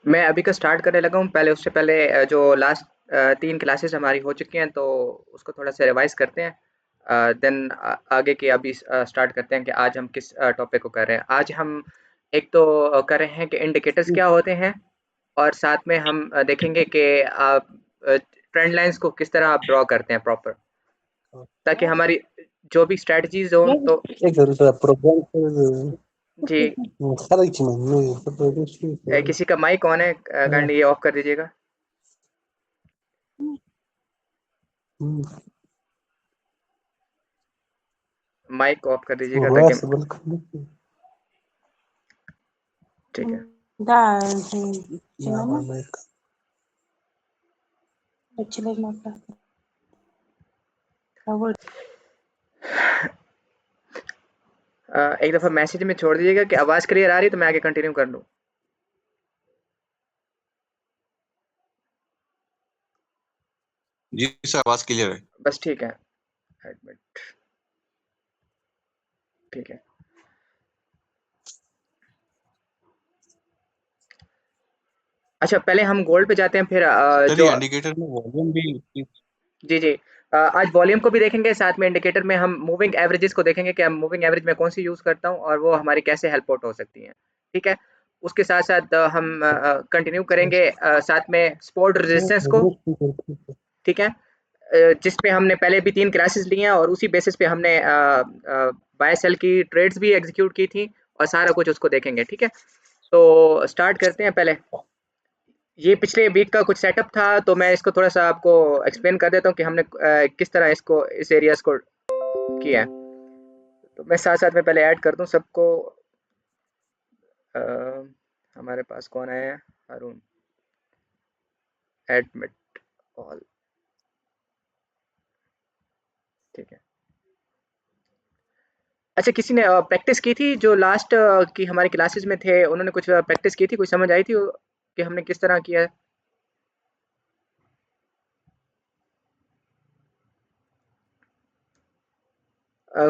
मैं अभी का स्टार्ट करने लगा हूँ। पहले उससे पहले जो लास्ट 3 क्लासेस हमारी हो चुकी हैं, तो उसको थोड़ा-सा रिवाइज़ करते हैं। देन आगे की अभी स्टार्ट करते हैं कि आज हम किस टॉपिक को कर रहे हैं। आज हम एक तो कर रहे हैं कि इंडिकेटर्स क्या होते हैं, और साथ में हम देखेंगे कि आप ट्रेंड लाइन्स को किस तरह आप ड्रॉ करते हैं प्रॉपर, ताकि हमारी जो भी स्ट्रैटेजीज़ हों तो जी। किसी का माइक ऑन है, काइंडली ये ऑफ कर दीजिएगा। माइक ऑफ कर दीजिएगा ताकि ठीक है। Da, cinema, bachelor nota. Award. एक दफ़ा मैसेज में छोड़ दीजिएगा कि आवाज़ क्लियर आ रही है, तो मैं आगे कंटिन्यू कर लूँ। जी सर, आवाज क्लियर है। बस ठीक है, एडमिट ठीक है। अच्छा, पहले हम गोल्ड पे जाते हैं, फिर सर जो ये इंडिकेटर में वॉल्यूम भी जी, जी। आज वॉल्यूम को भी देखेंगे, साथ में इंडिकेटर में हम मूविंग एवरेजेस को देखेंगे कि हम मूविंग एवरेज मैं कौन-सी यूज़ करता हूँ और वो हमारी कैसे हेल्प आउट हो सकती हैं, ठीक है? उसके साथ-साथ हम कंटिन्यू करेंगे साथ में सपोर्ट रेजिस्टेंस को, ठीक है? जिसपे हमने पहले भी 3 क्लासेस ली हैं और उसी बेसिस पे हमने बाय सेल की ट्रेड्स भी एग्ज़ीक्यूट की थी और सारा कुछ उसको देखेंगे, ठीक है? तो स्टार्ट करते हैं पहले। ये पिछले वीक का कुछ सेटअप था, तो मैं इसको थोड़ा-सा आपको एक्सप्लेन कर देता हूँ कि हमने किस तरह इसको इस एरियाज़ को किया है। तो मैं साथ-साथ में पहले ऐड कर दूँ सबको। अ, हमारे पास कौन आया है? अरुण, एडमिट ऑल, ठीक है। अच्छा, किसी ने प्रैक्टिस की थी जो लास्ट की हमारी क्लासेस में थे, उन्होंने कुछ प्रैक्टिस की थी, कुछ समझ आई थी कि हमने किस तरह किया है?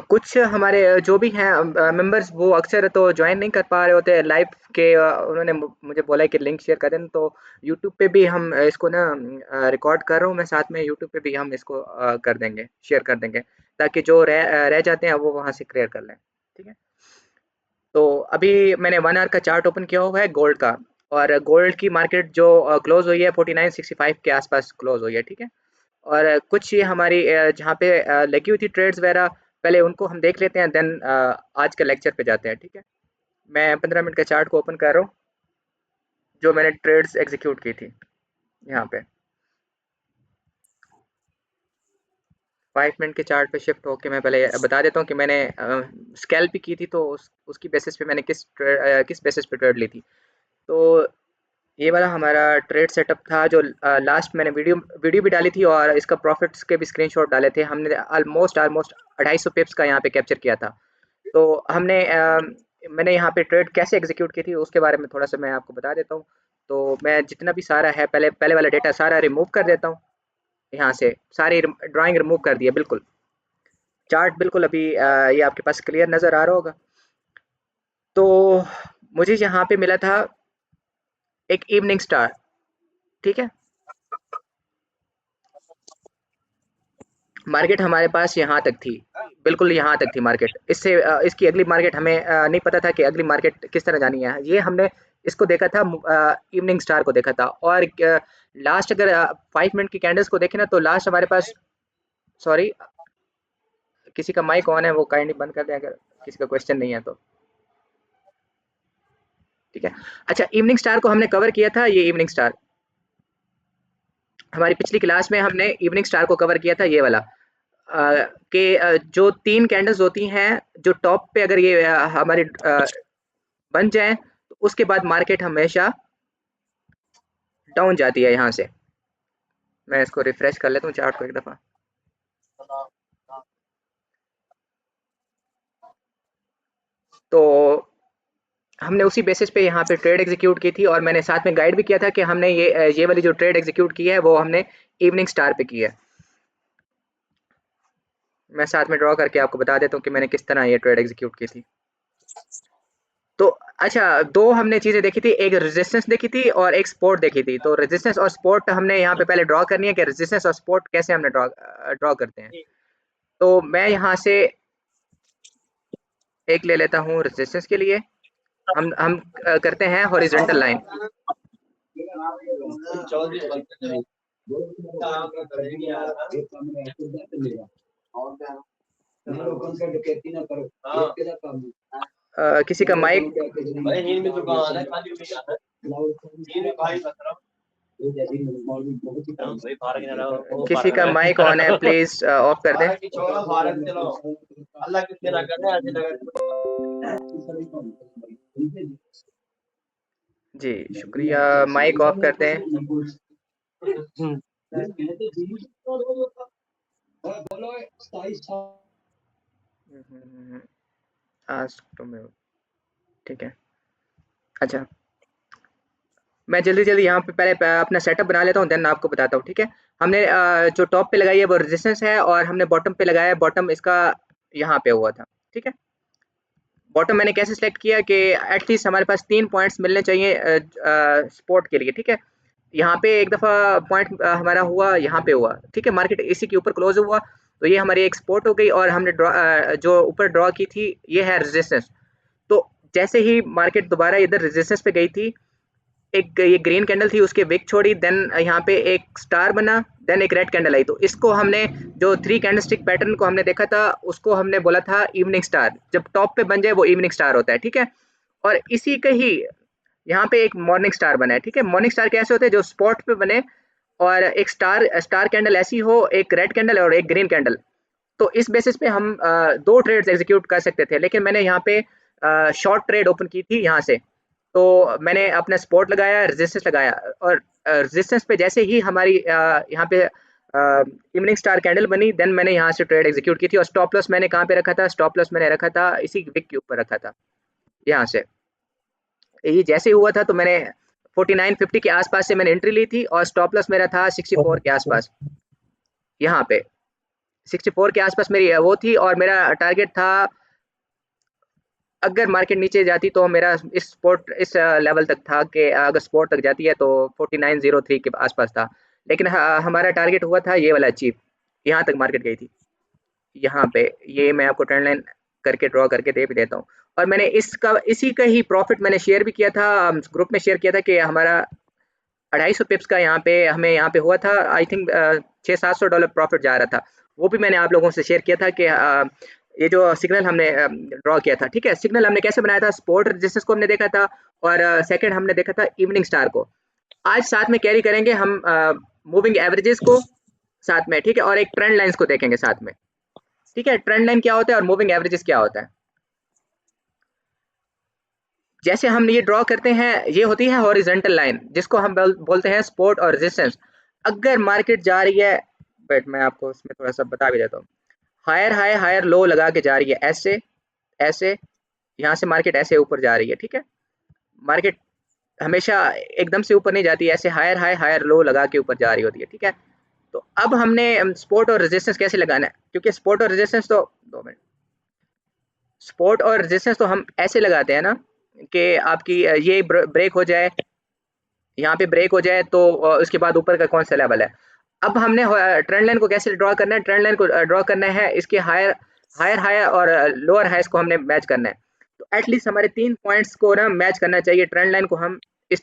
कुछ हमारे जो भी हैं मेंबर्स, वो अक्सर तो जॉइन नहीं कर पा रहे होते लाइव के। उन्होंने मुझे बोला है कि लिंक शेयर कर देना, तो यूट्यूब पे भी हम इसको ना रिकॉर्ड कर रहा हूँ मैं, साथ में यूट्यूब पे भी हम इसको कर देंगे, शेयर कर देंगे, ताकि जो रह जाते हैं वो वहाँ से क्लियर कर लें, ठीक है। तो अभी मैंने 1 आवर का चार्ट ओपन किया हुआ है गोल्ड का, और गोल्ड की मार्केट जो क्लोज हुई है 4965 के आसपास क्लोज हुई है, ठीक है। और कुछ ये हमारी जहाँ पे लगी हुई थी ट्रेड्स वगैरह, पहले उनको हम देख लेते हैं, देन आज के लेक्चर पे जाते हैं, ठीक है। मैं 15 मिनट के चार्ट को ओपन कर रहा हूँ, जो मैंने ट्रेड्स एग्जीक्यूट की थी यहाँ पे। 5 मिनट के चार्ट पे शिफ्ट होके मैं पहले बता देता हूँ कि मैंने स्कैल्प भी की थी, तो उसकी बेसिस पे मैंने किस बेसिस पे ट्रेड ली थी। तो ये वाला हमारा ट्रेड सेटअप था, जो लास्ट मैंने वीडियो भी डाली थी और इसका प्रॉफिट्स के भी स्क्रीनशॉट डाले थे हमने। ऑलमोस्ट 250 पिप्स का यहाँ पे कैप्चर किया था। तो मैंने यहाँ पे ट्रेड कैसे एग्जीक्यूट की थी उसके बारे में थोड़ा सा मैं आपको बता देता हूँ। तो मैं जितना भी सारा है, पहले पहले वाला डेटा सारा रिमूव कर देता हूँ यहाँ से, सारी ड्राइंग रिमूव कर दी है बिल्कुल। चार्ट बिल्कुल अभी ये आपके पास क्लियर नज़र आ रहा होगा। तो मुझे यहाँ पे मिला था एक इवनिंग स्टार, ठीक है। मार्केट हमारे पास यहाँ तक थी, बिल्कुल यहाँ तक थी मार्केट। इससे इसकी अगली मार्केट हमें नहीं पता था कि अगली मार्केट किस तरह जानी है। ये हमने इसको देखा था, इवनिंग स्टार को देखा था। और लास्ट अगर 5 मिनट की कैंडल्स को देखें ना, तो लास्ट हमारे पास, सॉरी, किसी का माइक ऑन है, वो काइंडली बंद कर दें अगर किसी का क्वेश्चन नहीं है तो, ठीक है। अच्छा, इवनिंग स्टार को हमने कवर किया था, ये इवनिंग स्टार हमारी पिछली क्लास में हमने इवनिंग स्टार को कवर किया था, ये वाला कि जो 3 कैंडल्स होती हैं, जो टॉप पे अगर ये हमारी बन जाएँ, तो उसके बाद मार्केट हमेशा डाउन जाती है यहाँ से। मैं इसको रिफ्रेश कर लेता हूँ चार्ट को एक दफ़ा। तो हमने उसी बेसिस पे यहाँ पे ट्रेड एग्जीक्यूट की थी, और मैंने साथ में गाइड भी किया था कि हमने ये वाली जो ट्रेड एग्जीक्यूट की है वो हमने इवनिंग स्टार पे की है। मैं साथ में ड्रॉ करके आपको बता देता हूँ कि मैंने किस तरह ये ट्रेड एग्जीक्यूट की थी। तो अच्छा, 2 हमने चीज़ें देखी थी, एक रेजिस्टेंस देखी थी और एक सपोर्ट देखी थी। तो रेजिस्टेंस और सपोर्ट हमने यहाँ पे पहले ड्रॉ करनी है कि रेजिस्टेंस और सपोर्ट कैसे हमने ड्रॉ करते हैं। तो मैं यहाँ से एक ले लेता हूँ रेजिस्टेंस के लिए। हम करते हैं हॉरिजॉन्टल लाइन। किसी का माइक किसी का माइक ऑन है, प्लीज ऑफ कर दें। जी शुक्रिया, माइक ऑफ करते हैं। आस्क टू म्यूट, ठीक है। अच्छा, मैं जल्दी यहाँ पे पहले अपना सेटअप बना लेता हूँ, देन आपको बताता हूँ, ठीक है। हमने जो टॉप पे लगाई है वो रेजिस्टेंस है और हमने बॉटम पे लगाया है, बॉटम इसका यहाँ पे हुआ था, ठीक है। बॉटम मैंने कैसे सिलेक्ट किया कि एटलीस्ट हमारे पास 3 पॉइंट्स मिलने चाहिए सपोर्ट के लिए, ठीक है। यहाँ पे एक दफ़ा पॉइंट हमारा हुआ, यहाँ पे हुआ, ठीक है। मार्केट इसी के ऊपर क्लोज हुआ, तो ये हमारी एक सपोर्ट हो गई और हमने जो ऊपर ड्रॉ की थी ये है रेजिस्टेंस। तो जैसे ही मार्केट दोबारा इधर रेजिस्टेंस पे गई थी, एक ये ग्रीन कैंडल थी, उसके विक छोड़ी, देन यहाँ पे एक स्टार बना, देन एक रेड कैंडल आई। तो इसको हमने जो 3 कैंडलस्टिक पैटर्न को हमने देखा था, उसको हमने बोला था इवनिंग स्टार। जब टॉप पे बन जाए वो इवनिंग स्टार होता है, ठीक है। और इसी का ही यहाँ पे एक मॉर्निंग स्टार बना है, ठीक है। मॉर्निंग स्टार कैसे होते हैं, जो स्पॉट पे बने और एक स्टार कैंडल ऐसी हो, एक रेड कैंडल और एक ग्रीन कैंडल। तो इस बेसिस पे हम 2 ट्रेड्स एग्जीक्यूट कर सकते थे, लेकिन मैंने यहाँ पे शॉर्ट ट्रेड ओपन की थी यहाँ से। तो मैंने अपना सपोर्ट लगाया, रेजिस्टेंस लगाया और रेजिस्टेंस पे जैसे ही हमारी यहाँ पे इवनिंग स्टार कैंडल बनी, देन मैंने यहाँ से ट्रेड एग्जीक्यूट की थी। और स्टॉप लॉस मैंने कहाँ पे रखा था, स्टॉप लॉस मैंने रखा था इसी विक के ऊपर रखा था, यहाँ से। ये जैसे ही हुआ था तो मैंने 4950 के आसपास से मैंने एंट्री ली थी और स्टॉप लॉस मेरा था 64 के आसपास, यहाँ पे 64 के आसपास मेरी वो थी। और मेरा टारगेट था, अगर मार्केट नीचे जाती तो मेरा इस लेवल तक था कि अगर सपोर्ट तक जाती है तो 4903 के आसपास था। लेकिन हमारा टारगेट हुआ था ये वाला अचीव, यहाँ तक मार्केट गई थी। यहाँ पे ये मैं आपको ट्रेंड लाइन करके ड्रॉ करके दे भी देता हूँ। और मैंने इसी का ही प्रॉफिट मैंने शेयर भी किया था, ग्रुप में शेयर किया था कि हमारा 250 पिप्स का यहाँ पे हमें यहाँ पे हुआ था। आई थिंक $600-700 प्रॉफिट जा रहा था। वो भी मैंने आप लोगों से शेयर किया था कि ये जो सिग्नल हमने ड्रॉ किया था, ठीक है। सिग्नल हमने कैसे बनाया था, सपोर्ट रेजिस्टेंस को हमने देखा था और सेकंड हमने देखा था इवनिंग स्टार को। आज साथ में कैरी करेंगे हम मूविंग एवरेजेस को साथ में, ठीक है, और एक ट्रेंड लाइंस को देखेंगे साथ में, ठीक है। ट्रेंड लाइन क्या होता है और मूविंग एवरेजेस क्या होता है। जैसे हम ये ड्रॉ करते हैं, ये होती है हॉरिजॉन्टल लाइन, जिसको हम बोलते हैं सपोर्ट और रेजिस्टेंस। अगर मार्केट जा रही है, बट मैं आपको इसमें थोड़ा सा बता भी देता हूँ, हायर हाई हायर लो लगा के जा रही है, ऐसे ऐसे, यहाँ से मार्केट ऐसे ऊपर जा रही है, ठीक है। मार्केट हमेशा एकदम से ऊपर नहीं जाती, ऐसे हायर हाई हायर लो लगा के ऊपर जा रही होती है, ठीक है। तो अब हमने सपोर्ट और रेजिस्टेंस कैसे लगाना है, क्योंकि सपोर्ट और रेजिस्टेंस तो 2 मिनट, सपोर्ट और रेजिस्टेंस तो हम ऐसे लगाते हैं ना कि आपकी ये ब्रेक हो जाए, यहाँ पे ब्रेक हो जाए तो उसके बाद ऊपर का कौन सा लेवल है। अब हमने ट्रेंड लाइन को कैसे ड्रॉ करना है, ट्रेंड लाइन को ड्रॉ करना है इसके हायर हायर हायर और लोअर हाइस को हमने मैच करना है। तो एटलीस्ट हमारे 3 पॉइंट्स को ना मैच करना चाहिए। ट्रेंड लाइन को हम इस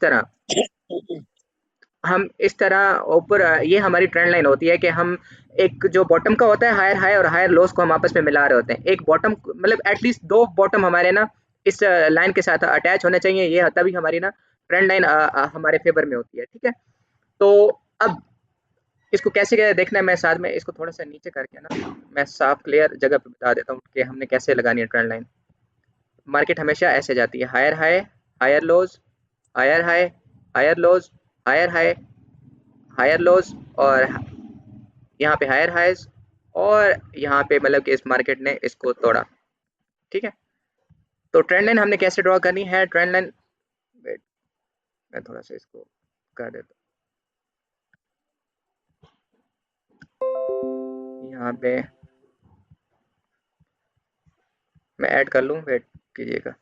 तरह ऊपर, ये हमारी ट्रेंड लाइन होती है कि हम एक जो बॉटम का होता है हायर हाई और हायर लोस को हम आपस में मिला रहे होते हैं। एक बॉटम मतलब एटलीस्ट 2 बॉटम हमारे ना इस लाइन के साथ अटैच होने चाहिए, ये तभी हमारी ना ट्रेंड लाइन हमारे फेवर में होती है, ठीक है। तो अब इसको कैसे देखना है, मैं साथ में इसको थोड़ा सा नीचे करके ना मैं साफ क्लियर जगह पे बता देता हूँ कि हमने कैसे लगानी है ट्रेंड लाइन। मार्केट हमेशा ऐसे जाती है, higher high higher lows, higher high higher lows, higher high higher lows और यहाँ पे हायर हाइज, और यहाँ पे मतलब कि इस मार्केट ने इसको तोड़ा, ठीक है। तो ट्रेंड लाइन हमने कैसे ड्रॉ करनी है, ट्रेंड लाइन, वेट मैं थोड़ा सा इसको कर देता हूँ, यहाँ पे मैं ऐड कर लूँ, वेट कीजिएगा।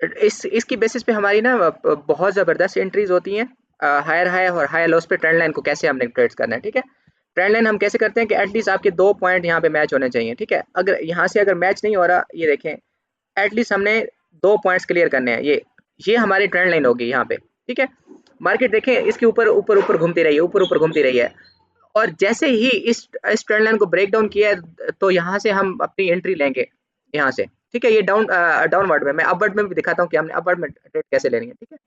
इसकी बेसिस पे हमारी ना बहुत ज़बरदस्त एंट्रीज होती हैं, हायर हाई और हायर लॉस पे ट्रेंड लाइन को कैसे हमने ट्रेड करना है, ठीक है। ट्रेंड लाइन हम कैसे करते हैं कि एटलीस्ट आपके 2 पॉइंट यहाँ पे मैच होने चाहिए, ठीक है। अगर यहाँ से अगर मैच नहीं हो रहा, ये देखें, एटलीस्ट हमने 2 पॉइंट्स क्लियर करने हैं। ये हमारी ट्रेंड लाइन होगी यहाँ पे, ठीक है। मार्केट देखें इसके ऊपर ऊपर ऊपर घूमती रही है, ऊपर ऊपर घूमती रही है, और जैसे ही इस ट्रेंड लाइन को ब्रेक डाउन किया है, तो यहाँ से हम अपनी एंट्री लेंगे यहाँ से, ठीक है। ये डाउनवर्ड में, मैं अपवर्ड में भी दिखाता हूँ कि हमने अपवर्ड में ट्रेड कैसे लेनी है, ठीक है।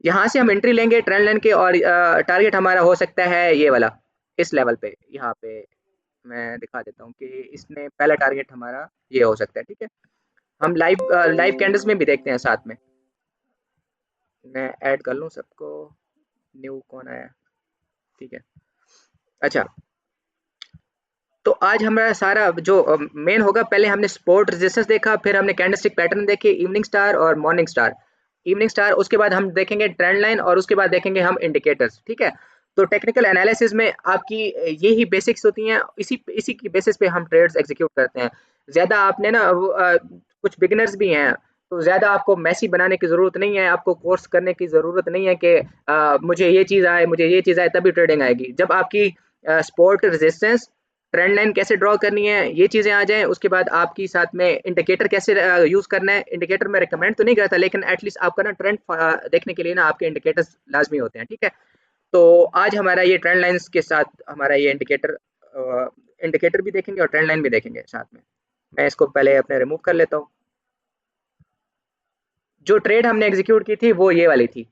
यहाँ से हम एंट्री लेंगे ट्रेंड लाइन के, और टारगेट हमारा हो सकता है ये वाला, इस लेवल पे। यहाँ पे मैं दिखा देता हूँ कि इसमें पहला टारगेट हमारा ये हो सकता है, ठीक है। हम लाइव कैंडल्स में भी देखते हैं साथ में। मैं ऐड कर लूँ सबको, न्यू कौन आया, ठीक है। अच्छा, तो आज हमारा सारा जो मेन होगा, पहले हमने सपोर्ट रेजिस्टेंस देखा, फिर हमने कैंडलस्टिक पैटर्न देखे, इवनिंग स्टार और मॉर्निंग स्टार। इवनिंग स्टार, उसके बाद हम देखेंगे ट्रेंड लाइन, और उसके बाद देखेंगे हम इंडिकेटर्स, ठीक है। तो टेक्निकल एनालिसिस में आपकी ये ही बेसिक्स होती हैं, इसी इसी की बेसिस पे हम ट्रेड्स एग्जीक्यूट करते हैं। ज़्यादा आपने ना कुछ बिगिनर्स भी हैं, तो ज़्यादा आपको मैसी बनाने की ज़रूरत नहीं है, आपको कोर्स करने की ज़रूरत नहीं है कि मुझे ये चीज़ आए, मुझे ये चीज़ आए तभी ट्रेडिंग आएगी। जब आपकी सपोर्ट रेजिस्टेंस, ट्रेंड लाइन कैसे ड्रॉ करनी है, ये चीज़ें आ जाएँ, उसके बाद आपकी साथ में इंडिकेटर कैसे यूज़ करना है। इंडिकेटर मैं रिकमेंड तो नहीं करता, लेकिन एटलीस्ट आपका ना ट्रेंड देखने के लिए ना आपके इंडिकेटर्स लाज़मी होते हैं, ठीक है। तो आज हमारा ये ट्रेंड लाइन्स के साथ हमारा ये इंडिकेटर भी देखेंगे और ट्रेंड लाइन भी देखेंगे साथ में। मैं इसको पहले अपने रिमूव कर लेता हूँ। जो ट्रेड हमने एग्जीक्यूट की थी वो ये वाली थी।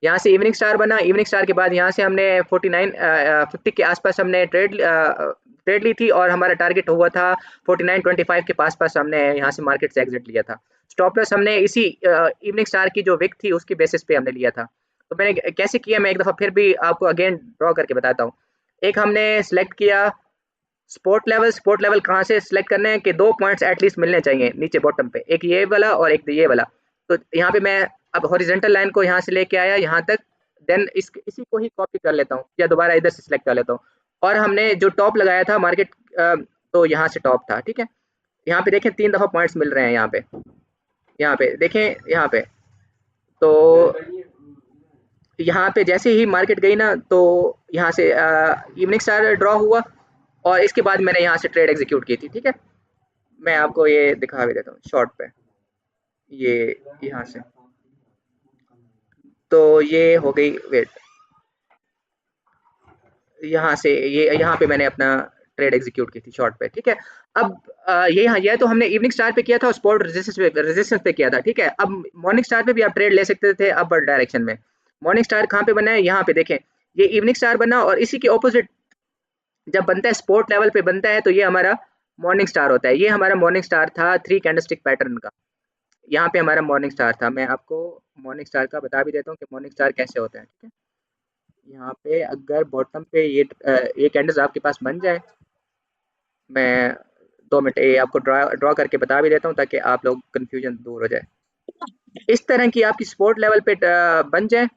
यहाँ से इवनिंग स्टार बना, इवनिंग स्टार के बाद यहाँ से हमने 50 के आसपास हमने ट्रेड ली थी, और हमारा टारगेट हुआ था 49.25 के पास हमने यहाँ से मार्केट से एग्जिट लिया था। स्टॉप लॉस हमने इसी इवनिंग स्टार की जो विक थी उसकी बेसिस पे हमने लिया था। तो मैंने कैसे किया, मैं एक दफ़ा फिर भी आपको अगेन ड्रॉ करके बताता हूँ। एक हमने सेलेक्ट किया सपोर्ट लेवल कहाँ से सिलेक्ट करने हैं कि 2 पॉइंट्स एटलीस्ट मिलने चाहिए नीचे बॉटम पे, एक ये वाला और एक ये वाला। तो यहाँ पे मैं अब हॉरिजॉन्टल लाइन को यहाँ से लेके आया यहाँ तक, देन इसी को ही कॉपी कर लेता हूँ, या दोबारा इधर से सिलेक्ट कर लेता हूँ। और हमने जो टॉप लगाया था मार्केट, तो यहाँ से टॉप था, ठीक है। यहाँ पे देखें 3 दफ़ा पॉइंट्स मिल रहे हैं यहाँ पे देखें, यहाँ पे। तो यहाँ पे जैसे ही मार्केट गई ना, तो यहाँ से इवनिंग स्टार ड्रॉ हुआ, और इसके बाद मैंने यहाँ से ट्रेड एग्जीक्यूट की थी, ठीक है। मैं आपको ये दिखा भी देता हूँ शॉर्ट पे, ये यहाँ से। तो ये हो गई, वेट, यहाँ से ये यहाँ पे मैंने अपना ट्रेड एग्जीक्यूट की थी शॉर्ट पे, ठीक है। अब ये तो हमने इवनिंग स्टार पे किया था और स्पॉट रेजिस्टेंस पे किया था, ठीक है। अब मॉर्निंग स्टार पे भी आप ट्रेड ले सकते थे अपवर्ड डायरेक्शन में। मॉर्निंग स्टार कहाँ पे बना है, यहाँ पे देखें, ये इवनिंग स्टार बना, और इसी के ऑपोजिट जब बनता है स्पोर्ट लेवल पे बनता है, तो ये हमारा मॉर्निंग स्टार होता है। ये हमारा मॉर्निंग स्टार था 3 कैंडलस्टिक पैटर्न का। यहाँ पे हमारा मॉर्निंग स्टार था। मैं आपको मॉर्निंग स्टार का बता भी देता हूँ कि मॉर्निंग स्टार कैसे होता है, ठीक है। यहाँ पे अगर बॉटम पे ये कैंडल्स आपके पास बन जाए, मैं 2 मिनट ये आपको ड्रॉ करके बता भी देता हूँ, ताकि आप लोग कन्फ्यूजन दूर हो जाए। इस तरह की आपकी सपोर्ट लेवल पे बन जाए,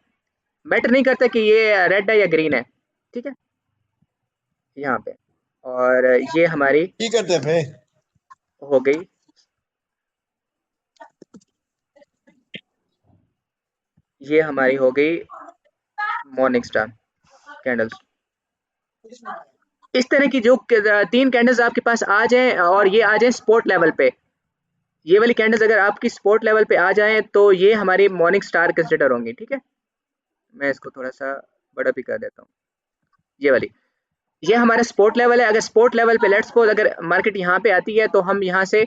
मैटर नहीं करता कि ये रेड है या ग्रीन है, ठीक है, यहाँ पे। और ये हमारी की करते थे हो गई, ये हमारी हो गई मॉर्निंग स्टार कैंडल्स। इस तरह की जो 3 कैंडल्स आपके पास आ जाएँ, और ये आ जाएँ सपोर्ट लेवल पे, ये वाली कैंडल्स अगर आपकी सपोर्ट लेवल पे आ जाएँ, तो ये हमारी मॉर्निंग स्टार कंसिडर होंगी, ठीक है। मैं इसको थोड़ा-सा बड़ा भी कर देता हूँ, ये वाली। ये हमारा सपोर्ट लेवल है। अगर सपोर्ट लेवल पे लेट्स सपोज़ अगर मार्केट यहाँ पे आती है, तो हम यहाँ से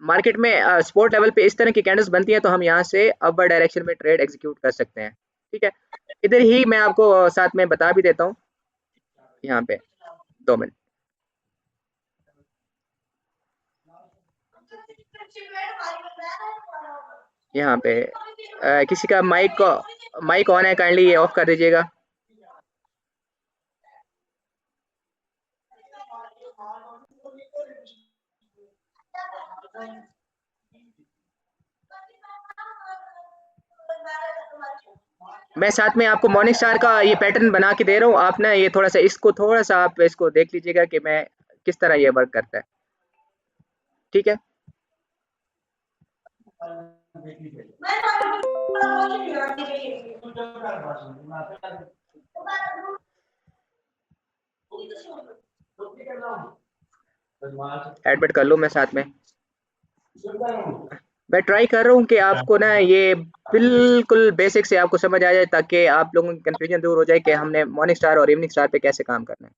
मार्केट में सपोर्ट लेवल पे इस तरह की कैंडल्स बनती हैं, तो हम यहाँ से अपवर्ड डायरेक्शन में ट्रेड एग्जीक्यूट कर सकते हैं, ठीक है। इधर ही मैं आपको साथ में बता भी देता हूँ, यहाँ पे 2 मिनट। यहाँ पे किसी का माइक ऑन है, काइंडली ये ऑफ कर दीजिएगा। मैं साथ में आपको मॉर्निंग स्टार का ये पैटर्न बना के दे रहा हूँ, आप ना ये थोड़ा-सा आप इसको देख लीजिएगा कि मैं किस तरह ये वर्क करता है, ठीक है। एडमिट कर लूँ मैं साथ में। मैं ट्राई कर रहा हूँ कि आपको ना ये बिल्कुल बेसिक से आपको समझ आ जाए, ताकि आप लोगों की कन्फ्यूजन दूर हो जाए कि हमने मॉर्निंग स्टार और इवनिंग स्टार पे कैसे काम करना है।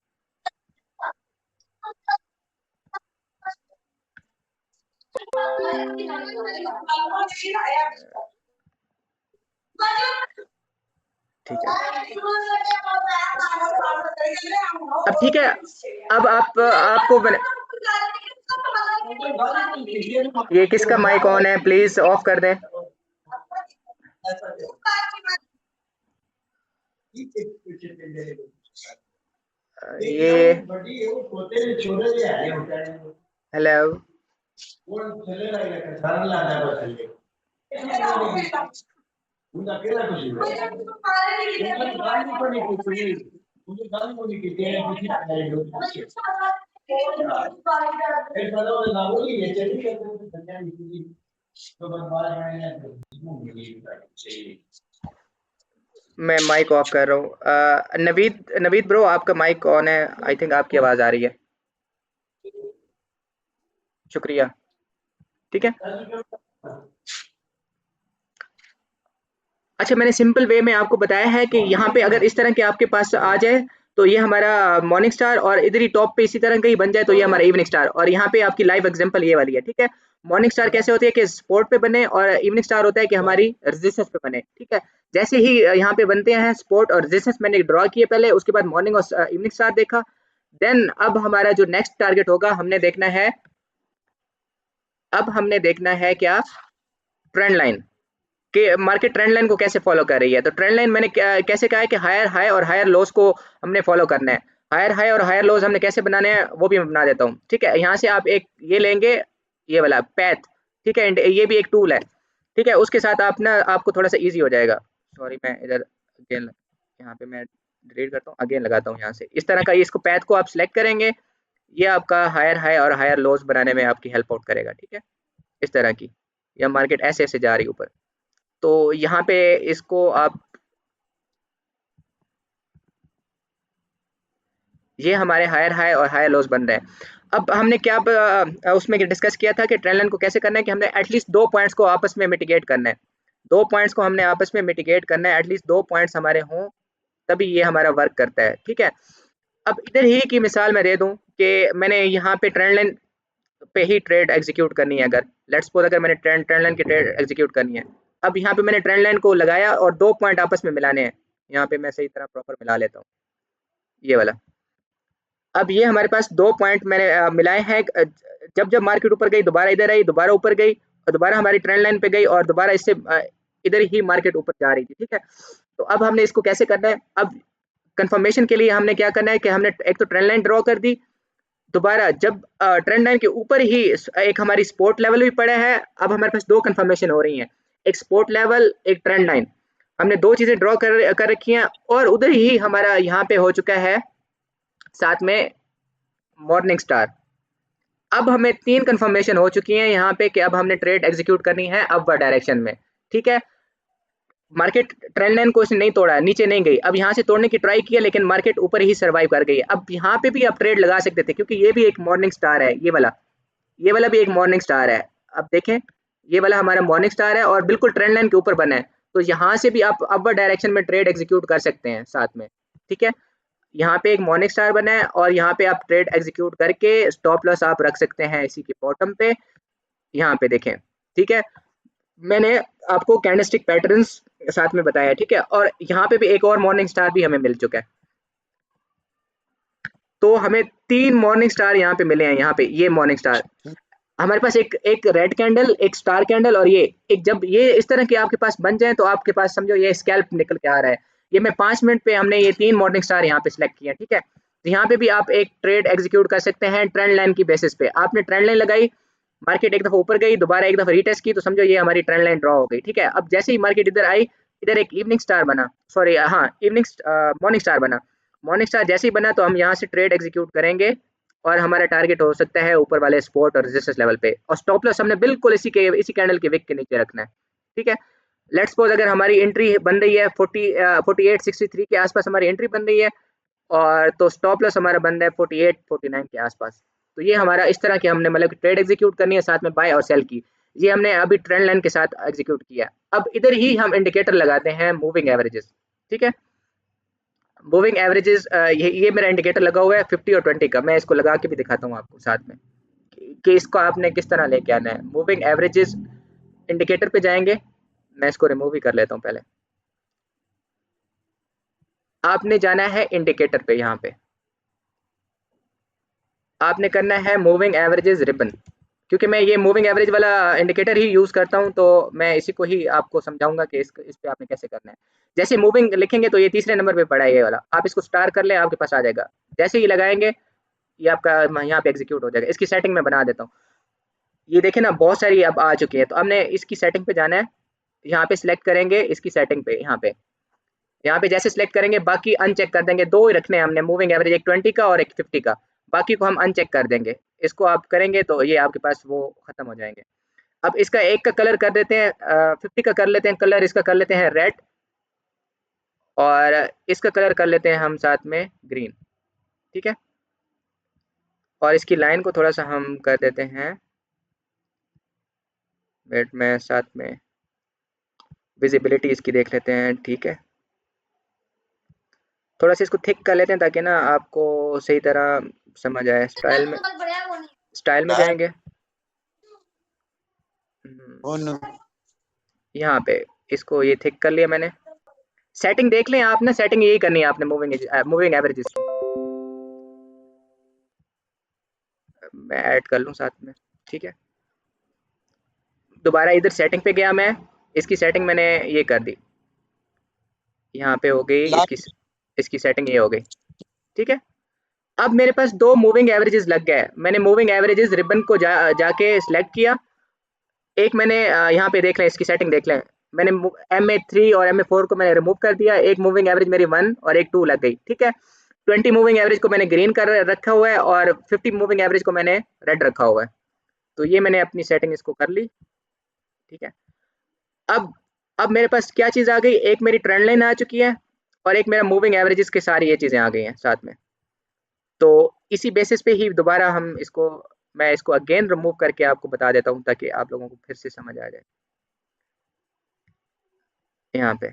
ठीक है। अब ठीक है, अब आपको ये किसका माइक ऑन है, प्लीज ऑफ कर दें। ये हेलो, मैं माइक ऑफ कर रहा हूँ। नवीद नवीद ब्रो, आपका माइक ऑन है, आई थिंक आपकी आवाज आ रही है। शुक्रिया। ठीक है। अच्छा, मैंने सिंपल वे में आपको बताया है कि यहाँ पे अगर इस तरह के आपके पास आ जाए तो ये हमारा मॉर्निंग स्टार, और इधर ही टॉप पे इसी तरह का ही बन जाए तो ये हमारा इवनिंग स्टार। और यहाँ पे आपकी लाइव एग्जांपल ये वाली है। ठीक है। मॉर्निंग स्टार कैसे होती है कि स्पोर्ट पे बने, और इवनिंग स्टार होता है कि हमारी रेजिस्टेंस पे बने। ठीक है। जैसे ही यहाँ पे बनते हैं स्पोर्ट और रेजिस्टेंस मैंने ड्रॉ किए पहले, उसके बाद मॉर्निंग और इवनिंग स्टार देखा। देन अब हमारा जो नेक्स्ट टारगेट होगा, हमने देखना है, अब हमने देखना है क्या, ट्रेंड लाइन कि मार्केट ट्रेंड लाइन को कैसे फॉलो कर रही है। तो ट्रेंड लाइन मैंने कैसे कहा है कि हायर हाई और हायर लोस को हमने फॉलो करना है। हायर हाई और हायर लोस हमने कैसे बनाने हैं वो भी मैं बना देता हूँ। ठीक है। यहाँ से आप एक ये लेंगे, ये वाला पैथ। ठीक है। ये भी एक टूल है। ठीक है। उसके साथ आप ना, आपको थोड़ा सा ईजी हो जाएगा। सॉरी, मैं इधर अगेन, यहाँ पे मैं डिलीट करता हूँ, अगेन लगाता हूँ यहाँ से। इस तरह का इसको पैथ को आप सिलेक्ट करेंगे, ये आपका हायर हाई और हायर लोस बनाने में आपकी हेल्प आउट करेगा। ठीक है। इस तरह की, या मार्केट ऐसे ऐसे जा रही है ऊपर, तो यहाँ पे इसको आप, ये हमारे हायर हाई और हायर लोस बन रहे हैं। अब हमने क्या उसमें डिस्कस किया था कि ट्रेंड लाइन को कैसे करना है, कि हमने एटलीस्ट 2 पॉइंट्स को आपस में मिटिगेट करना है। 2 पॉइंट्स को हमने आपस में मिटिगेट करना है, एटलीस्ट 2 पॉइंट्स हमारे हों, तभी ये हमारा वर्क करता है। ठीक है। अब इधर ही की मिसाल मैं दे दूं कि मैंने यहाँ पे ट्रेंड लाइन पे ही ट्रेड एग्जीक्यूट करनी है। अगर लेट्स सपोज अगर मैंने ट्रेंड ट्रेंड लाइन की ट्रेड एग्जीक्यूट करनी है, अब यहाँ पे मैंने ट्रेंड लाइन को लगाया और 2 पॉइंट आपस में मिलाने हैं। यहाँ पे मैं सही तरह प्रॉपर मिला लेता हूँ, ये वाला। अब ये हमारे पास 2 पॉइंट मैंने मिलाए हैं। जब जब मार्केट ऊपर गई, दोबारा इधर आई, दोबारा ऊपर गई, और दोबारा हमारी ट्रेंड लाइन पे गई, और दोबारा इससे इधर ही मार्केट ऊपर जा रही थी। ठीक है। तो अब हमने इसको कैसे करना है, अब कंफर्मेशन के लिए हमने क्या करना है कि हमने एक तो ट्रेंड लाइन ड्रॉ कर दी, दोबारा जब ट्रेंड लाइन के ऊपर ही एक हमारी सपोर्ट लेवल भी पड़ा है। अब हमारे पास 2 कंफर्मेशन हो रही हैं, एक सपोर्ट लेवल, एक ट्रेंड लाइन। हमने 2 चीजें ड्रॉ कर रखी हैं, और उधर ही हमारा यहाँ पे हो चुका है साथ में मॉर्निंग स्टार। अब हमें 3 कंफर्मेशन हो चुकी हैं यहाँ पे कि अब हमने ट्रेड एग्जीक्यूट करनी है अपवर्ड डायरेक्शन में। ठीक है। मार्केट ट्रेंड लाइन को इसने नहीं तोड़ा, नीचे नहीं गई। अब यहाँ से तोड़ने की ट्राई किया, लेकिन मार्केट ऊपर ही सर्वाइव कर गई। अब यहाँ पे भी आप ट्रेड लगा सकते थे, क्योंकि ये भी एक मॉर्निंग स्टार है, ये वाला भी एक मॉर्निंग स्टार है। अब देखें, ये वाला हमारा मॉर्निंग स्टार है और बिल्कुल ट्रेंड लाइन के ऊपर बना है, तो यहाँ से भी आप अपवर्ड डायरेक्शन में ट्रेड एग्जीक्यूट कर सकते हैं साथ में। ठीक है। यहाँ पे एक मॉर्निंग स्टार बना है, और यहाँ पे आप ट्रेड एग्जीक्यूट करके स्टॉप लॉस आप रख सकते हैं इसी के बॉटम पे। यहाँ पे देखें। ठीक है। मैंने आपको कैंडलस्टिक पैटर्न्स साथ में बताया। ठीक है। और यहाँ पे भी एक और मॉर्निंग स्टार भी हमें मिल चुका है, तो हमें 3 मॉर्निंग स्टार यहाँ पे मिले हैं। यहाँ पे ये मॉर्निंग स्टार हमारे पास, एक एक रेड कैंडल, एक स्टार कैंडल, और ये एक, जब ये इस तरह के आपके पास बन जाए तो आपके पास समझो ये स्कैल्प निकल के आ रहा है। ये मैं 5 मिनट पे हमने ये 3 मॉर्निंग स्टार यहाँ पे सिलेक्ट किया। ठीक है। तो यहाँ पे भी आप एक ट्रेड एग्जीक्यूट कर सकते हैं ट्रेंड लाइन की बेसिस पे। आपने ट्रेंड लाइन लगाई, मार्केट एक दफा ऊपर गई, दोबारा एक दफा रीटेस्ट की, तो समझो ये हमारी ट्रेंड लाइन ड्रॉ हो गई। ठीक है। अब जैसे ही मार्केट इधर आई, इधर एक इवनिंग स्टार बना, सॉरी हाँ, इवनिंग मॉर्निंग स्टार बना। मॉर्निंग स्टार जैसे ही बना तो हम यहाँ से ट्रेड एग्जीक्यूट करेंगे, और हमारा टारगेट हो सकता है ऊपर वाले सपोर्ट और रेजिस्टेंस लेवल पे, और स्टॉप लॉस हमने बिल्कुल इसी कैंडल के विक के नीचे रखना है। ठीक है। लेट्स सपोज अगर हमारी एंट्री बन रही है 4863 के आसपास हमारी एंट्री बन रही है, और तो स्टॉप लॉस हमारा बन रहा है 4849 के आसपास। तो ये हमारा इस तरह की हमने मतलब ट्रेड एग्जीक्यूट करनी है, साथ में बाय और सेल की। ये हमने अभी ट्रेंड लाइन के साथ एग्जीक्यूट किया। अब इधर ही हम इंडिकेटर लगाते हैं मूविंग एवरेजेस, ठीक है। मूविंग एवरेजेस, ये मेरा इंडिकेटर लगा हुआ है 50 और 20 का। मैं इसको लगा के भी दिखाता हूँ आपको साथ में कि इसको आपने किस तरह लेके आना है। मूविंग एवरेजेस इंडिकेटर पे जाएंगे, मैं इसको रिमूव ही कर लेता हूँ पहले। आपने जाना है इंडिकेटर पे, यहाँ पे आपने करना है मूविंग एवरेजेस रिबन। क्योंकि मैं ये मूविंग एवरेज वाला इंडिकेटर ही यूज करता हूँ, तो मैं इसी को ही आपको समझाऊंगा कि इस पे आपने कैसे करना है। जैसे मूविंग लिखेंगे तो ये तीसरे नंबर पे पड़ा है ये वाला, आप इसको स्टार कर लें, आपके पास आ जाएगा। जैसे ही लगाएंगे ये आपका यहाँ पे एग्जीक्यूट हो जाएगा। इसकी सेटिंग मैं बना देता हूँ। ये देखें ना, बहुत सारी अब आ चुकी है। तो हमने इसकी सेटिंग पे जाना है, यहाँ पे सिलेक्ट करेंगे इसकी सेटिंग पे, यहाँ पे जैसे सिलेक्ट करेंगे बाकी अनचेक कर देंगे। दो ही रखने हैं हमने मूविंग एवरेज, एक 20 का और एक 50 का। बाकी को हम अनचेक कर देंगे। इसको आप करेंगे तो ये आपके पास वो खत्म हो जाएंगे। अब इसका एक का कलर कर देते हैं, 50 का कर लेते हैं कलर, इसका कर लेते हैं रेड, और इसका कलर कर लेते हैं हम साथ में ग्रीन, ठीक है। और इसकी लाइन को थोड़ा सा हम कर देते हैं, वेट में साथ में विजिबिलिटी इसकी देख लेते हैं, ठीक है। थोड़ा सा इसको थिक कर लेते हैं ताकि ना आपको सही तरह समझ आए। स्टाइल में जाएंगे, यहाँ पे इसको ये थिक कर लिया मैंने। सेटिंग देख लें आप ना, सेटिंग यही करनी है आपने मूविंग एवरेजेस की। मैं ऐड कर लूँ साथ में, ठीक है। दोबारा इधर सेटिंग पे गया मैं, इसकी सेटिंग मैंने ये कर दी, यहाँ पे हो गई इसकी सेटिंग ये हो गई, ठीक है। अब मेरे पास दो मूविंग एवरेजेस लग गए। मैंने मूविंग एवरेजेस रिबन को जाके सिलेक्ट किया। एक मैंने यहाँ पे देख लें, इसकी सेटिंग देख लें, मैंने MA3 और MA4 को मैंने रिमूव कर दिया। एक मूविंग एवरेज मेरी 1 और एक 2 लग गई, ठीक है। 20 मूविंग एवरेज को मैंने ग्रीन कर रखा हुआ है, और 50 मूविंग एवरेज को मैंने रेड रखा हुआ है। तो ये मैंने अपनी सेटिंग इसको कर ली, ठीक है। अब अब मेरे पास क्या चीज़ आ गई, एक मेरी ट्रेंड लाइन आ चुकी है, और एक मेरा मूविंग एवरेजेस के सारी ये चीज़ें आ गई हैं साथ में। तो इसी बेसिस पे ही दोबारा मैं इसको अगेन रिमूव करके आपको बता देता हूँ, ताकि आप लोगों को फिर से समझ आ जाए। यहाँ पे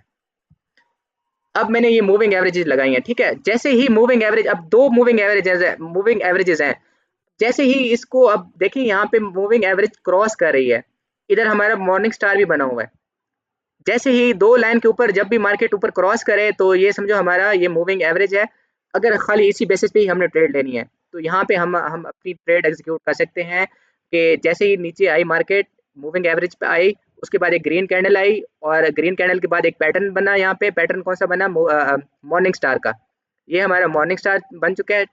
अब मैंने ये मूविंग एवरेजेस लगाई हैं, ठीक है। जैसे ही मूविंग एवरेज, अब दो मूविंग एवरेजेस हैं। जैसे ही इसको अब देखिए, यहाँ पे मूविंग एवरेज क्रॉस कर रही है, इधर हमारा मॉर्निंग स्टार भी बना हुआ है। जैसे ही दो लाइन के ऊपर जब भी मार्केट ऊपर क्रॉस करे, तो ये समझो हमारा ये मूविंग एवरेज है। अगर खाली इसी बेसिस पे ही हमने ट्रेड लेनी है, तो यहाँ पे हम अपनी ट्रेड एग्जीक्यूट कर सकते हैं कि जैसे ही नीचे आई मार्केट, मूविंग एवरेज पे आई, उसके बाद एक ग्रीन कैंडल आई, और ग्रीन कैंडल के बाद एक पैटर्न बना। यहाँ पे पैटर्न कौन सा बना, मॉर्निंग स्टार का। ये हमारा मॉर्निंग स्टार बन चुका है।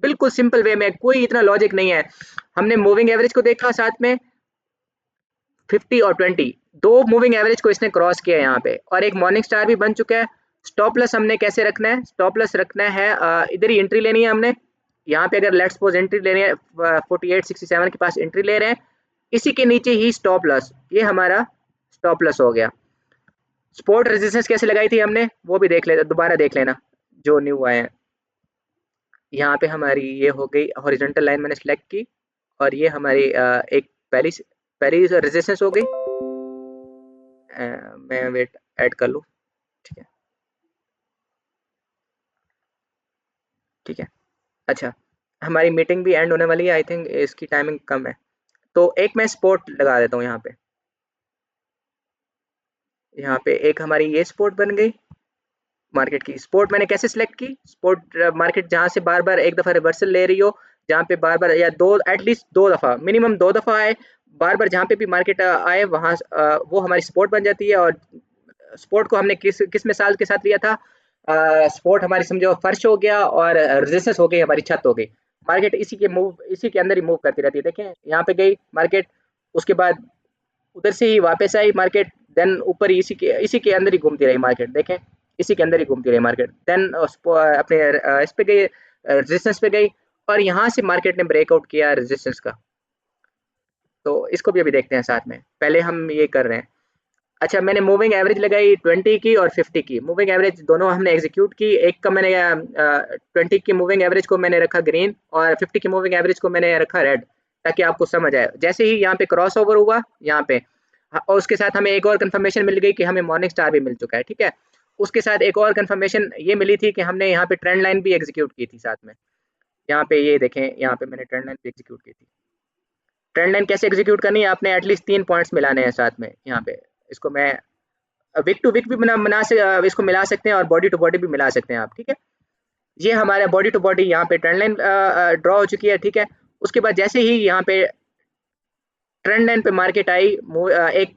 बिल्कुल सिंपल वे में, कोई इतना लॉजिक नहीं है। हमने मूविंग एवरेज को देखा, साथ में 50 और 20 दो मूविंग एवरेज को इसने क्रॉस किया यहाँ पे, और एक मॉर्निंग स्टार भी बन चुका है। स्टॉप लॉस हमने कैसे रखना है, स्टॉप लॉस रखना है इधर ही एंट्री लेनी है हमने। यहाँ पे अगर लेट्स सपोज एंट्री लेनी है 4867 के पास एंट्री ले रहे हैं, इसी के नीचे ही स्टॉप लॉस, ये हमारा स्टॉप लॉस हो गया। सपोर्ट रेजिस्टेंस कैसे लगाई थी हमने, वो भी देख लेना, दोबारा देख लेना जो न्यू आए हैं। यहाँ पे हमारी ये हो गई हॉरिजॉन्टल लाइन मैंने सेलेक्ट की, और ये हमारी एक पहली पहली रेजिस्टेंस हो गई। मैं वेट ऐड कर लूँ, ठीक है, ठीक है। अच्छा, हमारी मीटिंग भी एंड होने वाली है, आई थिंक इसकी टाइमिंग कम है। तो एक मैं सपोर्ट लगा देता हूँ यहाँ पे। यहाँ पे एक हमारी ये सपोर्ट बन गई मार्केट की। सपोर्ट मैंने कैसे सिलेक्ट की, सपोर्ट मार्केट जहाँ से बार बार एक दफ़ा रिवर्सल ले रही हो, जहाँ पे बार बार या दो एटलीस्ट दो दफ़ा, मिनिमम दो दफ़ा आए, बार बार जहाँ पे भी मार्केट आए वहाँ वो हमारी सपोर्ट बन जाती है। और सपोर्ट को हमने किस किस मिसाल के साथ लिया था, सपोर्ट हमारी समझो फर्श हो गया, और रेजिस्टेंस हो गई हमारी छत हो गई। मार्केट इसी के अंदर ही मूव करती रहती है। देखें यहाँ पे गई मार्केट, उसके बाद उधर से ही वापस आई मार्केट, देन ऊपर ही इसी के अंदर ही घूमती रही मार्केट। देखें इसी के अंदर ही घूमती रही मार्केट, देन अपने इस पे गई, रेजिस्टेंस पे गई, और यहाँ से मार्केट ने ब्रेकआउट किया रेजिस्टेंस का। तो इसको भी अभी देखते हैं साथ में, पहले हम ये कर रहे हैं। अच्छा, मैंने मूविंग एवरेज लगाई 20 की और 50 की मूविंग एवरेज, दोनों हमने एग्जीक्यूट की। एक का मैंने 20 की मूविंग एवरेज को मैंने रखा ग्रीन और 50 की मूविंग एवरेज को मैंने रखा रेड, ताकि आपको समझ आए। जैसे ही यहाँ पे क्रॉस ओवर हुआ यहाँ पे, और उसके साथ हमें एक और कंफर्मेशन मिल गई कि हमें मॉर्निंग स्टार भी मिल चुका है, ठीक है। उसके साथ एक और कंफर्मेशन ये मिली थी कि हमने यहाँ पे ट्रेंड लाइन भी एग्जीक्यूट की थी साथ में। यहाँ पे ये देखें, यहाँ पे मैंने ट्रेंड लाइन भी एग्जीक्यूट की थी। ट्रेंड लाइन कैसे एग्जीक्यूट करनी है, आपने एटलीस्ट 3 पॉइंट्स मिलाने हैं साथ में। यहाँ पे इसको मैं विक टू विक भी इसको मिला सकते हैं और बॉडी टू बॉडी भी मिला सकते हैं आप, ठीक है। ये हमारा बॉडी टू बॉडी यहाँ पे ट्रेंड लाइन ड्रॉ हो चुकी है, ठीक है। उसके बाद जैसे ही यहाँ पे ट्रेंड लाइन पे मार्केट आई, एक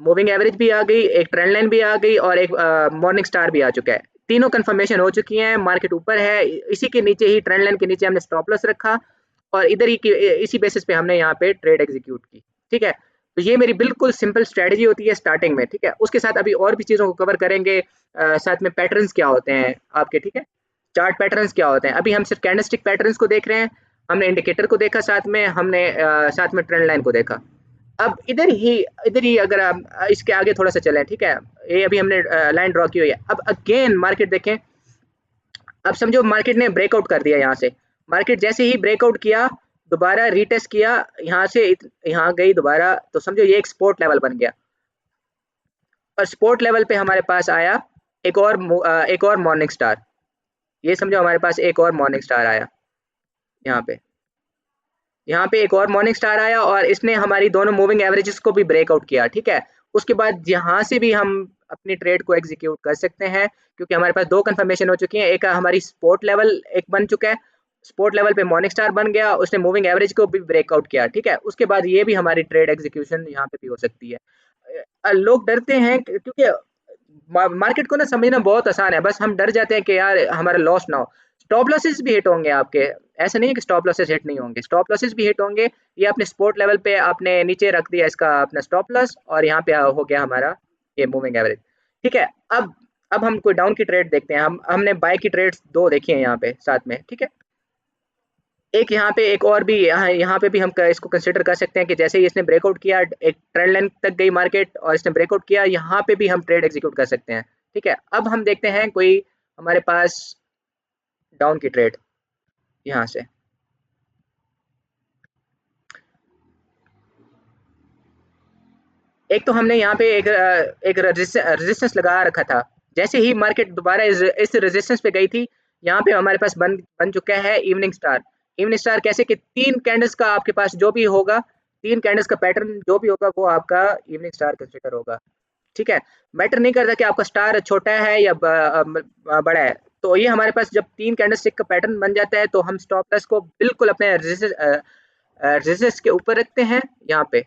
मूविंग एवरेज भी आ गई, एक ट्रेंड लाइन भी आ गई और एक मॉर्निंग स्टार भी आ चुका है। तीनों कंफर्मेशन हो चुकी हैं, मार्केट ऊपर है। इसी के नीचे ही, ट्रेंड लाइन के नीचे हमने स्टॉप लॉस रखा और इधर ही इसी बेसिस पे हमने यहाँ पे ट्रेड एग्जीक्यूट की, ठीक है। तो ये मेरी बिल्कुल सिंपल स्ट्रेटजी होती है स्टार्टिंग में, ठीक है। उसके साथ अभी और भी चीज़ों को कवर करेंगे, साथ में पैटर्न्स क्या होते हैं आपके, ठीक है। चार्ट पैटर्न्स क्या होते हैं, अभी हम सिर्फ कैंडलस्टिक पैटर्न्स को देख रहे हैं। हमने इंडिकेटर को देखा, साथ में हमने साथ में ट्रेंड लाइन को देखा। अब इधर ही अगर आप इसके आगे थोड़ा सा चलें, ठीक है। ये अभी हमने लाइन ड्रॉ की हुई है। अब अगेन मार्केट देखें, अब समझो मार्केट ने ब्रेकआउट कर दिया यहाँ से। मार्केट जैसे ही ब्रेकआउट किया, दोबारा रीटेस्ट किया, यहाँ से यहाँ गई दोबारा, तो समझो ये एक सपोर्ट लेवल बन गया। और सपोर्ट लेवल पे हमारे पास आया एक और मॉर्निंग स्टार। ये समझो हमारे पास एक और मॉर्निंग स्टार आया यहाँ पे एक और मॉर्निंग स्टार आया और इसने हमारी दोनों मूविंग एवरेजेस को भी ब्रेकआउट किया, ठीक है। उसके बाद यहाँ से भी हम अपनी ट्रेड को एग्जीक्यूट कर सकते हैं, क्योंकि हमारे पास दो कंफर्मेशन हो चुकी हैं। एक हमारी सपोर्ट लेवल एक बन चुका है, सपोर्ट लेवल पे मॉर्निंग स्टार बन गया, उसने मूविंग एवरेज को भी ब्रेकआउट किया, ठीक है। उसके बाद ये भी हमारी ट्रेड एग्जीक्यूशन यहाँ पे भी हो सकती है। लोग डरते हैं क्योंकि मार्केट को ना समझना बहुत आसान है, बस हम डर जाते हैं कि यार हमारा लॉस ना हो। स्टॉप लॉसेस भी हिट होंगे आपके, ऐसा नहीं है कि स्टॉप लॉसेस हिट नहीं होंगे, स्टॉप लॉसेस भी हिट होंगे। ये अपने सपोर्ट लेवल पे आपने नीचे रख दिया इसका अपना स्टॉप लॉस, और यहाँ पे हो गया हमारा ये मूविंग एवरेज, ठीक है। अब हम कोई डाउन की ट्रेड देखते हैं। हमने बाय की ट्रेड्स दो देखी हैं यहाँ पे साथ में, ठीक है। एक यहाँ पे एक और भी यहाँ पे भी हम इसको कंसिडर कर सकते हैं कि जैसे ही इसने ब्रेकआउट किया, एक ट्रेंड लाइन तक गई मार्केट और इसने ब्रेकआउट किया, यहाँ पे भी हम ट्रेड एग्जीक्यूट कर सकते हैं, ठीक है। अब हम देखते हैं कोई हमारे पास डाउन की ट्रेड यहाँ से। एक तो हमने यहाँ पे एक रेजिस्टेंस लगा रखा था। जैसे ही मार्केट दोबारा इस रेजिस्टेंस पे गई थी, यहाँ पे हमारे पास बन चुका है इवनिंग स्टार। इवनिंग स्टार कैसे कि 3 कैंडल्स का आपके पास जो भी होगा, 3 कैंडल्स का पैटर्न जो भी होगा, वो आपका इवनिंग स्टार कंसिडर होगा, ठीक है। मैटर नहीं करता कि आपका स्टार छोटा है या बड़ा है। तो ये हमारे पास जब 3 कैंडलस्टिक का पैटर्न बन जाता है, तो हम स्टॉप लॉस को बिल्कुल अपने रेजिस्टेंस के ऊपर रखते हैं। यहाँ पे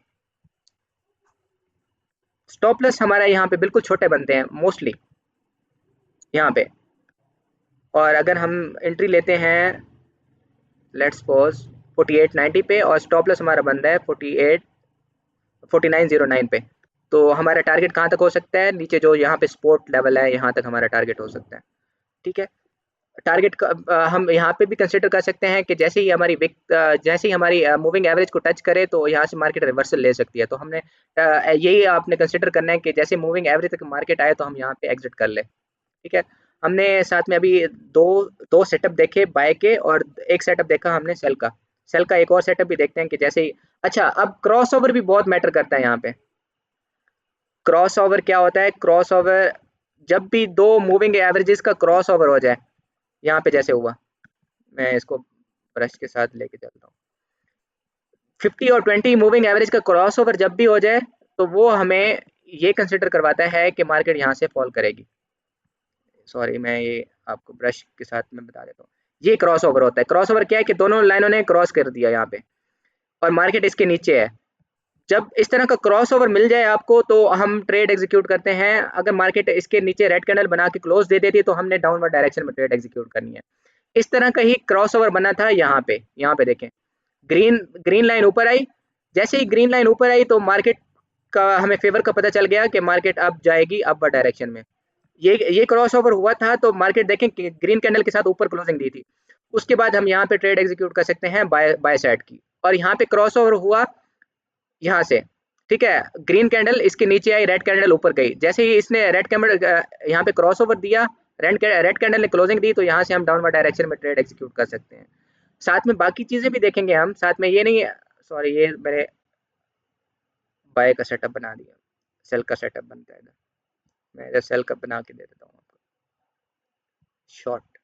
स्टॉप लॉस हमारा यहाँ पे बिल्कुल छोटे बनते हैं मोस्टली यहाँ पे। और अगर हम एंट्री लेते हैं, लेट्स सपोज 4890 पे, और स्टॉप लॉस हमारा बनता है 4909 पे, तो हमारा टारगेट कहाँ तक हो सकता है, नीचे जो यहाँ पे सपोर्ट लेवल है, यहाँ तक हमारा टारगेट हो सकता है, ठीक है। टारगेट हम यहाँ पे भी कंसिडर कर सकते हैं कि जैसे ही हमारी जैसे ही हमारी मूविंग एवरेज को टच करे, तो यहाँ से मार्केट रिवर्सल ले सकती है। तो हमने यही आपने कंसिडर करना है कि जैसे मूविंग एवरेज तक मार्केट आए, तो हम यहाँ पे एग्जिट कर ले, ठीक है। हमने साथ में अभी दो दो सेटअप देखे बाय के, और एक सेटअप देखा हमने सेल का एक और सेटअप भी देखते हैं कि जैसे ही। अच्छा, अब क्रॉस ओवर भी बहुत मैटर करता है यहाँ पे। क्रॉस ओवर क्या होता है, क्रॉस ओवर जब भी दो मूविंग एवरेजेस का क्रॉस ओवर हो जाए, यहाँ पे जैसे हुआ, मैं इसको ब्रश के साथ लेके चलता हूँ। 50 और 20 मूविंग एवरेज का क्रॉस ओवर जब भी हो जाए, तो वो हमें ये कंसिडर करवाता है कि मार्केट यहाँ से फॉल करेगी। सॉरी, मैं ये आपको ब्रश के साथ में बता देता हूँ। ये क्रॉस ओवर होता है। क्रॉस ओवर क्या है कि दोनों लाइनों ने क्रॉस कर दिया यहाँ पे, और मार्केट इसके नीचे है। जब इस तरह का क्रॉस ओवर मिल जाए आपको, तो हम ट्रेड एग्जीक्यूट करते हैं। अगर मार्केट इसके नीचे रेड कैंडल बना के क्लोज दे देती है, तो हमने डाउनवर्ड डायरेक्शन में ट्रेड एग्जीक्यूट करनी है। इस तरह का ही क्रॉस ओवर बना था यहाँ पे देखें, ग्रीन लाइन ऊपर आई। जैसे ही ग्रीन लाइन ऊपर आई, तो मार्केट का हमें फेवर का पता चल गया कि मार्केट अब जाएगी अपवर्ड डायरेक्शन में। ये क्रॉस ओवर हुआ था, तो मार्केट देखें कि ग्रीन कैंडल के साथ ऊपर क्लोजिंग दी थी। उसके बाद हम यहाँ पे ट्रेड एग्जीक्यूट कर सकते हैं बाय साइड की, और यहाँ पे क्रॉस ओवर हुआ यहाँ से, ठीक है, ग्रीन कैंडल इसके नीचे आई, रेड कैंडल ऊपर गई। जैसे ही इसने रेड कैंडल यहाँ पे क्रॉसओवर दिया, रेड कैंडल ने क्लोजिंग दी, तो यहाँ से हम डाउनवर्ड डायरेक्शन में ट्रेड एग्जीक्यूट कर सकते हैं। साथ में बाकी चीजें भी देखेंगे हम, साथ में ये नहीं, सॉरी ये मैंने बाय का सेटअप बना दिया, सेल का सेटअप बनता है इधर, मैं इधर सेल का बना के दे देता हूँ आपको शॉर्ट।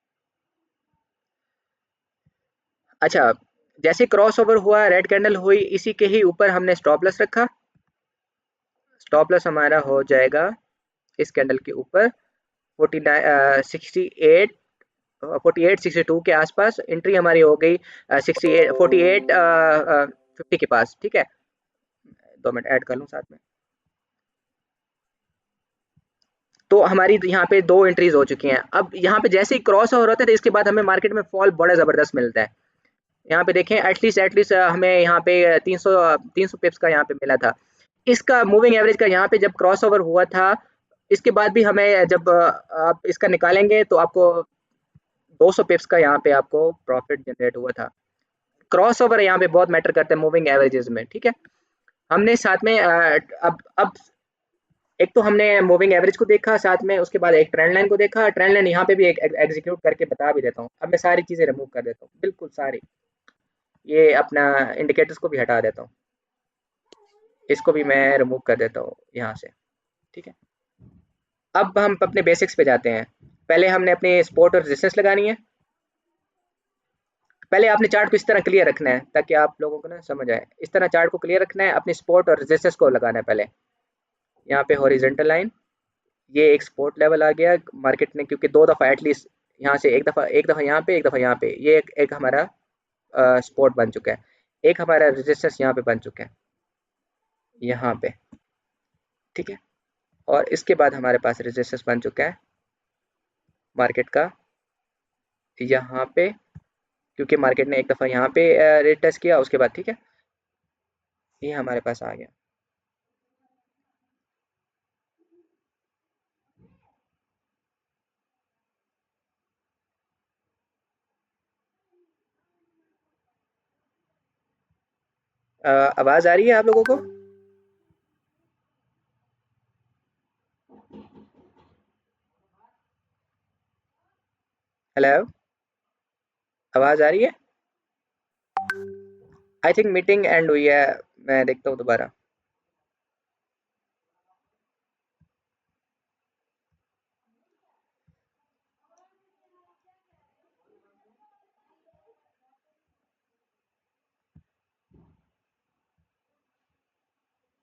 अच्छा, जैसे क्रॉस ओवर हुआ, रेड कैंडल हुई, इसी के ही ऊपर हमने स्टॉप लॉस रखा। स्टॉप लॉस हमारा हो जाएगा इस कैंडल के ऊपर 68 48-62 के आसपास। एंट्री हमारी हो गई 50 के पास। ठीक है, 2 मिनट ऐड कर लूँ साथ में। तो हमारी यहाँ पे 2 एंट्रीज हो चुकी हैं। अब यहाँ पे जैसे ही क्रॉस ओवर होता है, तो इसके बाद हमें मार्केट में फॉल बड़ा ज़बरदस्त मिलता है। यहाँ पे देखें, एटलीस्ट हमें यहाँ पे 300 पिप्स का यहाँ पे मिला था। इसका मूविंग एवरेज का यहाँ पे जब क्रॉस ओवर हुआ था, इसके बाद भी हमें जब आप इसका निकालेंगे तो आपको 200 पिप्स का यहाँ पे आपको प्रॉफिट जनरेट हुआ था। क्रॉस ओवर यहाँ पे बहुत मैटर करते हैं मूविंग एवरेजेस में। ठीक है, हमने साथ में अब एक तो हमने मूविंग एवरेज को देखा, साथ में उसके बाद एक ट्रेंड लाइन को देखा। ट्रेंड लाइन यहाँ पे भी एक एग्जीक्यूट करके बता भी देता हूँ। अब मैं सारी चीज़ें रिमूव कर देता हूँ, बिल्कुल सारी, ये अपना इंडिकेटर्स को भी हटा देता हूँ, इसको भी मैं रिमूव कर देता हूँ यहाँ से। ठीक है, अब हम अपने बेसिक्स पे जाते हैं। पहले हमने अपनी सपोर्ट और रेजिस्टेंस लगानी है। पहले आपने चार्ट को इस तरह क्लियर रखना है ताकि आप लोगों को ना समझ आए। इस तरह चार्ट को क्लियर रखना है, अपनी सपोर्ट और रेजिस्टेंस को लगाना है। पहले यहाँ पे हॉरिजॉन्टल लाइन, ये एक सपोर्ट लेवल आ गया मार्केट ने, क्योंकि 2 दफ़ा एटलीस्ट यहाँ से, एक दफ़ा यहाँ पे, एक दफ़ा यहाँ पे, ये एक हमारा सपोर्ट बन चुका है। एक हमारा रेजिस्टेंस यहाँ पे बन चुका है, यहाँ पे। ठीक है, और इसके बाद हमारे पास रेजिस्टेंस बन चुका है मार्केट का यहाँ पे, क्योंकि मार्केट ने एक दफ़ा यहाँ पे रेट टेस्ट किया उसके बाद। ठीक है, ये हमारे पास आ गया। आवाज़ आ रही है आप लोगों को? हेलो, आवाज़ आ रही है? आई थिंक मीटिंग एंड हुई है, मैं देखता हूँ दोबारा।